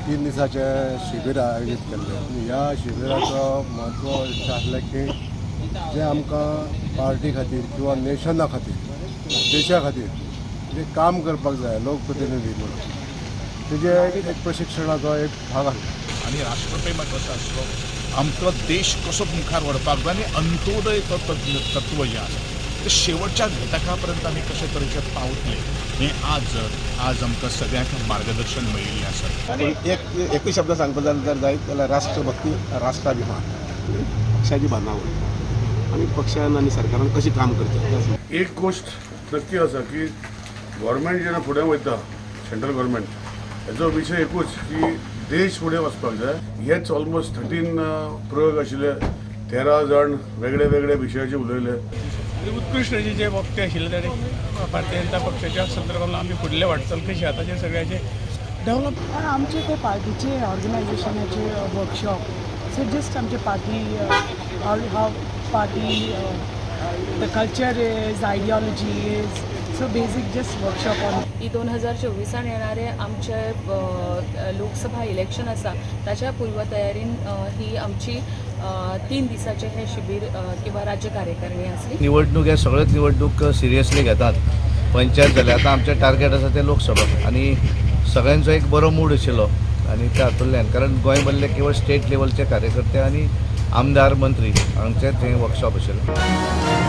3 दिसाचे शिबीर आयोजीत केल्ले. ह्या शिबिराचो म्हत्व अशें आसलें की जे आमकां पार्टी खातीर किंवा नेशना खातीर देशा खातीर जे काम करपाक जाय लोकप्रतिनिधी म्हणून तेजे एक प्रशिक्षणाचो एक भाग आसलो. आनी राष्ट्रप्रेम कसो आसलो, आमचो देश कसो मुखार व्हरपाक जाय आनी अंत्योदय तत्व जें आसा ते शेवटच्या घटका पर्यंत आमी कशे तरेचे पावतले हें आज आमकां सगळ्यांक मार्गदर्शन मेळिल्लें आसा. एकूच शब्द सांगपाक जायत जाल्यार राष्ट्रभक्ती, राष्ट्राभिमान, पक्षाची बांदावळ आनी पक्षान आनी सरकारान कशें काम करचें. एक गोष्ट नक्की आसा की गव्हर्मेंट जेन्ना फुडें वयता, सेंट्रल गव्हर्मेंट, हेचो विशय एकूच की देश फुडें वचपाक जाय. हेच ऑलमोस्ट 13 प्रयोग आशिल्ले, 13 जाण वेगळे वेगळे विशयाचेर उलयले. उत्कृष्ट जे वक्ते आशिल्ले ताणे भारतीय जनता पक्षाच्या संदर्भात आमी फुडले वाटचाल कशी आतांचे सगळ्याचे डेव्हलप आमचे ते पार्टीचे ऑर्गनायझेशनाचे वर्कशॉप. सो जस्ट आमचे party how party the culture is, ideology is, so basic just workshop on. 2024 येणारे आमचे लोकसभा इलेक्शन आसा ताच्या पूर्वतयारीन ही आमची 3 दिसाचे हे शिबीर किंवा राज्य कार्यकारिणी आसली. निवडणूक हे सगळ्योच निवडणूक सिरियसली घेतात. पंचायत जाल्यार आतां आमचें टार्गेट आसा तें लोकसभा आनी सगळ्यांचो एक बरो मूड आशिल्लो आनी त्या हातूंतल्यान कारण गोंय भरले केवळ स्टेट लेवलचे कार्यकर्ते आनी आमदार मंत्री हांचेच थंय वर्कशॉप आशिल्लो.